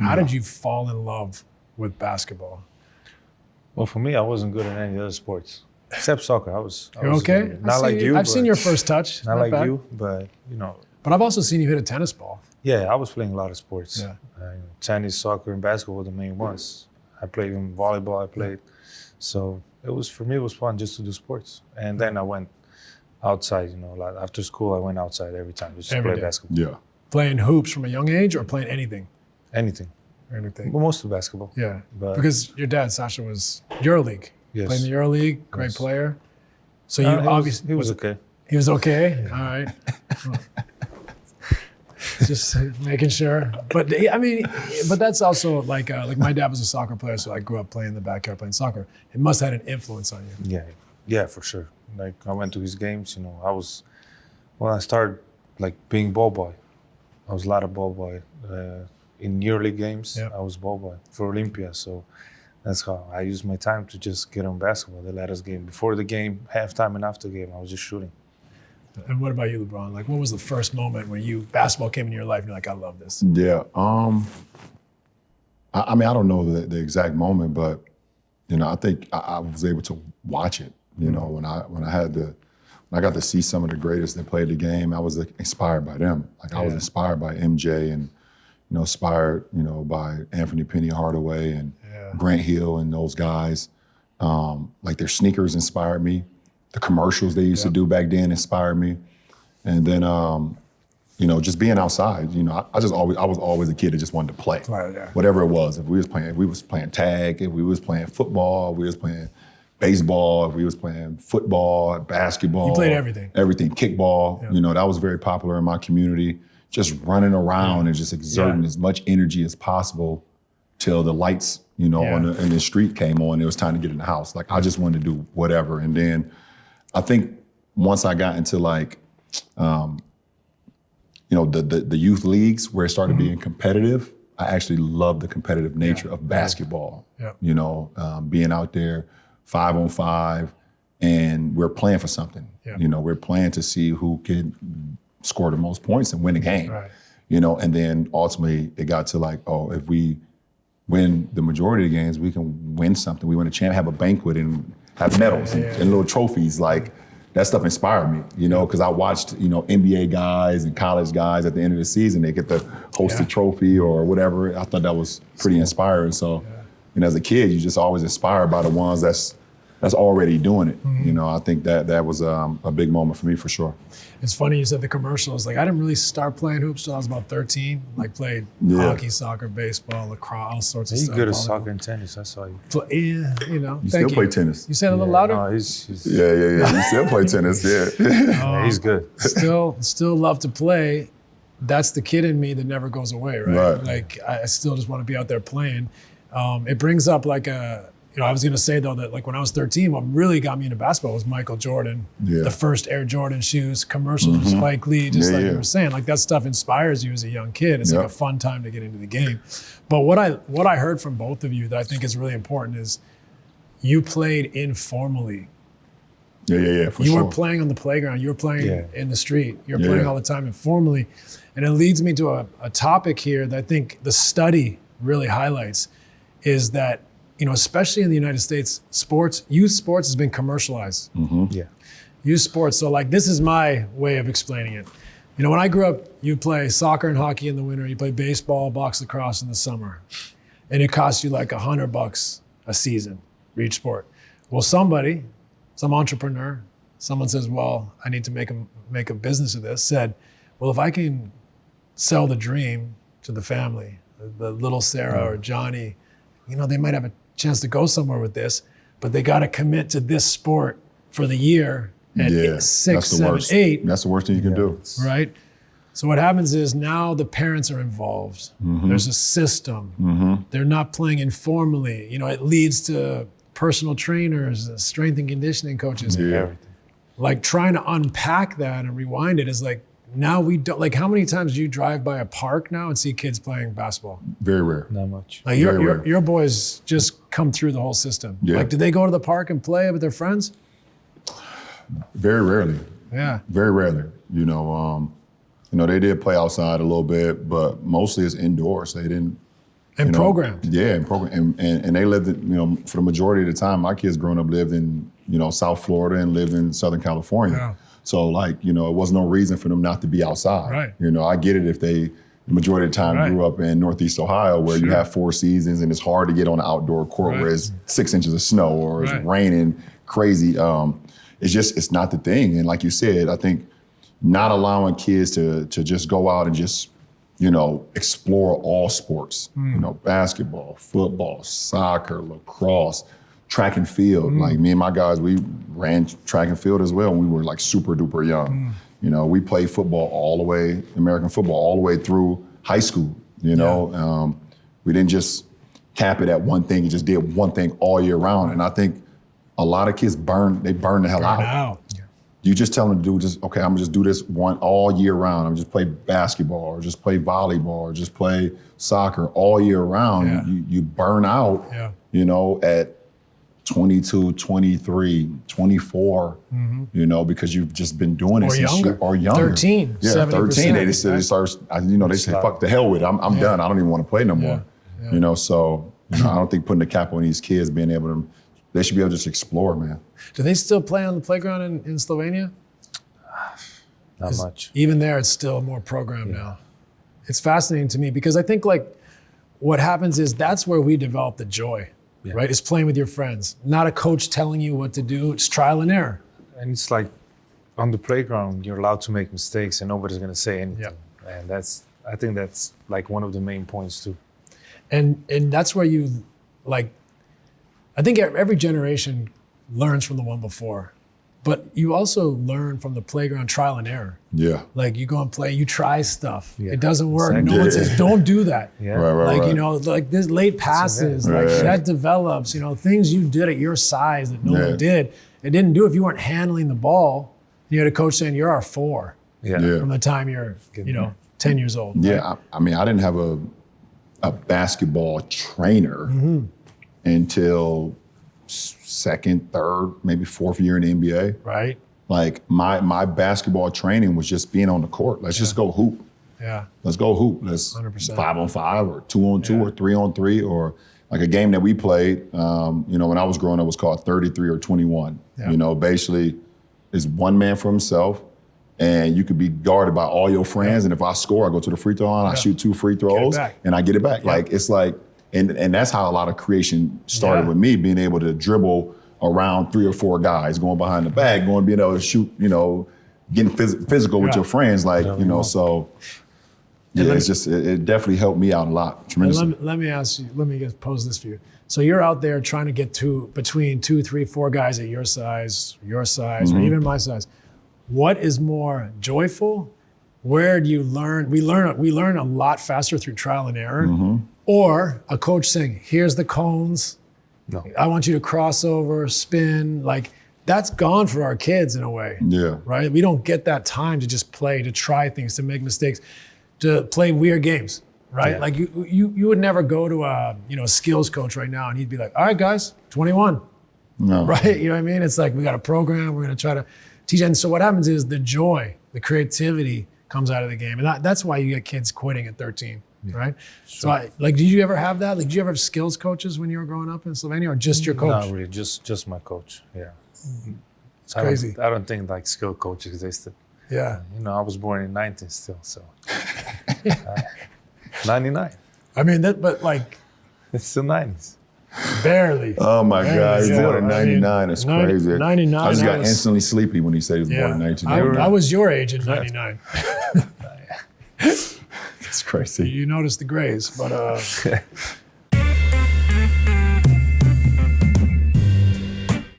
How did you fall in love with basketball? Well, for me, I wasn't good at any other sports except soccer. I was okay? Not like you. I've seen your first touch. Not like bad. you, but you know. But I've also seen you hit a tennis ball. Yeah, I was playing a lot of sports. Yeah. Tennis, soccer, and basketball were the main ones. I played even volleyball. I played, so it was for me. It was fun just to do sports. And then I went outside. You know, like after school, I went outside every time just to play basketball. Yeah. Playing hoops from a young age, or playing anything? Anything. Anything. Well, most of basketball. Yeah. But because your dad, Sasha, was EuroLeague. Yes. Played in the EuroLeague. Great player. So you obviously he was okay. He was okay. All right. Just making sure. But I mean, but that's also like my dad was a soccer player, so I grew up playing in the backyard playing soccer. It must have had an influence on you. Yeah, for sure. Like I went to his games. You know, when I started like being ball boy. I was a lot of ball boy in EuroLeague games. I was ball boy for Olympia, so that's how I used my time to just get on basketball. They let us game before the game, halftime, and after the game. I was just shooting. And what about you, LeBron? Like, what was the first moment when basketball came into your life and you're like, I love this? Yeah. I mean, I don't know the exact moment, but you know, I think I was able to watch it. You know, when I got to see some of the greatest that played the game, I was inspired by them. Like I was inspired by MJ and, you know, inspired, you know, by Anthony Penny Hardaway and Grant Hill and those guys. Like their sneakers inspired me. The commercials they used to do back then inspired me. And then, you know, just being outside, you know, I was always a kid that just wanted to play. Whatever it was. If we was playing tag, if we was playing football, we was playing baseball, if we was playing football, basketball. You played everything. Everything, kickball. You know, that was very popular in my community. Just running around and just exerting as much energy as possible till the lights, you know, in the street came on. It was time to get in the house. Like I just wanted to do whatever. And then I think once I got into like, you know, the youth leagues where it started being competitive, I actually loved the competitive nature of basketball. You know, being out there 5-on-5, and we're playing for something. You know, we're playing to see who could score the most points and win the game. You know, and then ultimately it got to like, oh, if we win the majority of the games, we can win something. We win a champ, have a banquet, and have medals and little trophies. Like that stuff inspired me, you know, because I watched, you know, NBA guys and college guys at the end of the season, they get to host a trophy or whatever. I thought that was pretty inspiring. So, you know, as a kid, you're just always inspired by the ones that's already doing it. You know, I think that was a big moment for me for sure. It's funny you said the commercials. Like I didn't really start playing hoops till I was about 13. Like played hockey, soccer, baseball, lacrosse, all sorts of stuff. You're good at soccer and tennis, I saw you. Yeah, you know. You still play tennis? You say it a little louder? No, he's Yeah. You still play tennis, yeah, he's good. Still love to play. That's the kid in me that never goes away, right? Like I still just want to be out there playing. It brings up like you know, I was gonna say though that like when I was 13, what really got me into basketball was Michael Jordan, the first Air Jordan shoes, commercials with Spike Lee, just like you were saying. Like that stuff inspires you as a young kid. It's like a fun time to get into the game. But what I heard from both of you that I think is really important is you played informally. For you sure. You weren't playing on the playground. You were playing in the street. You were playing all the time informally. And it leads me to a topic here that I think the study really highlights is that, you know, especially in the United States, youth sports has been commercialized. Youth sports, so like this is my way of explaining it. You know, when I grew up, you play soccer and hockey in the winter, you play baseball, box lacrosse in the summer. And it costs you like $100 a season for each sport. Well, some entrepreneur, someone says, well, I need to make a business of this, said, well, if I can sell the dream to the family, the little Sarah or Johnny, you know, they might have a chance to go somewhere with this, but they got to commit to this sport for the year at 6, 7, 8. That's the worst thing you can do. Right? So what happens is now the parents are involved. There's a system. They're not playing informally. You know, it leads to personal trainers, strength and conditioning coaches. Like trying to unpack that and rewind it is like, now we don't, like how many times do you drive by a park now and see kids playing basketball? Very rare. Not much. Like your boys just come through the whole system. Like, do they go to the park and play with their friends? Very rarely. Very rarely. You know, they did play outside a little bit, but mostly it's indoors. They didn't And programmed. Yeah, and program, and they lived, for the majority of the time, my kids growing up lived in, South Florida and lived in Southern California. Yeah. So like, it was no reason for them not to be outside. Right. I get it if they, the majority of the time, grew up in Northeast Ohio where you have 4 seasons and it's hard to get on an outdoor court where it's 6 inches of snow or it's raining crazy. It's not the thing. And like you said, I think not allowing kids to just go out and just, explore all sports, basketball, football, soccer, lacrosse, track and field. Like me and my guys, we ran track and field as well when we were like super duper young. We played football all the way, American football all the way through high school, we didn't just cap it at one thing, you just did one thing all year round. And I think a lot of kids burn the hell out. You just tell them to do I'm gonna just do this one all year round. I'm just play basketball or just play volleyball or just play soccer all year round. You burn out, at 22, 23, 24, because you've just been doing it since younger. Or younger. 13, yeah, 13. They say, fuck the hell with it. I'm done. I don't even want to play no more. So I don't think putting the cap on these kids, being able to, they should be able to just explore, man. Do they still play on the playground in Slovenia? Not much. Even there, it's still more programmed now. It's fascinating to me because I think like what happens is that's where we develop the joy, right? It's playing with your friends, not a coach telling you what to do. It's trial and error. And it's like on the playground, you're allowed to make mistakes and nobody's going to say anything. And I think that's like one of the main points too. And that's where you I think every generation learns from the one before, but you also learn from the playground trial and error. Yeah. Like you go and play, you try stuff. It doesn't work. Exactly. No one says, don't do that. Like this late passes, that develops, things you did at your size that no one did. It didn't do if you weren't handling the ball. You had a coach saying, you're our 4 from the time you're, 10 years old. Yeah. Right? I mean, I didn't have a basketball trainer until second, third, maybe 4th year in the NBA. Right. Like my basketball training was just being on the court. Let's just go hoop. Yeah. Let's go hoop. Let's 100%. 5-on-5 or 2-on-2 or 3-on-3 or like a game that we played, when I was growing up, it was called 33 or 21. Yeah. Basically it's one man for himself and you could be guarded by all your friends. And if I score, I go to the free throw line, I shoot 2 free throws and I get it back. Yeah. Like, it's like, and that's how a lot of creation started with me, being able to dribble around 3 or 4 guys, going behind the back, being able to shoot, getting physical with your friends, so it's just, it definitely helped me out a lot, tremendously. Let me ask you, let me just pose this for you. So you're out there trying to get between 2, 3, 4 guys at your size, or even my size. What is more joyful? Where do you learn? We learn a lot faster through trial and error. Or a coach saying, here's the cones. No. I want you to cross over, spin. Like that's gone for our kids in a way. Yeah. Right? We don't get that time to just play, to try things, to make mistakes, to play weird games, right? Yeah. Like you would never go to a skills coach right now and he'd be like, all right, guys, 21. No. Right? You know what I mean? It's like we got a program, we're gonna try to teach. And so what happens is the joy, the creativity comes out of the game. And that's why you get kids quitting at 13. Yeah, right? Sure. So did you ever have that? Like, did you ever have skills coaches when you were growing up in Slovenia or just your coach? Not really, just my coach, yeah. It's crazy. I don't think like skill coaches existed. Yeah. I was born in 19 still, so. 99. I mean, it's still 90s. Barely. Oh my God, he was born in 99, it's crazy. 99. I just got instantly sleepy when he said he was born in 1999. I was your age in 99. It's crazy. You noticed the grays, but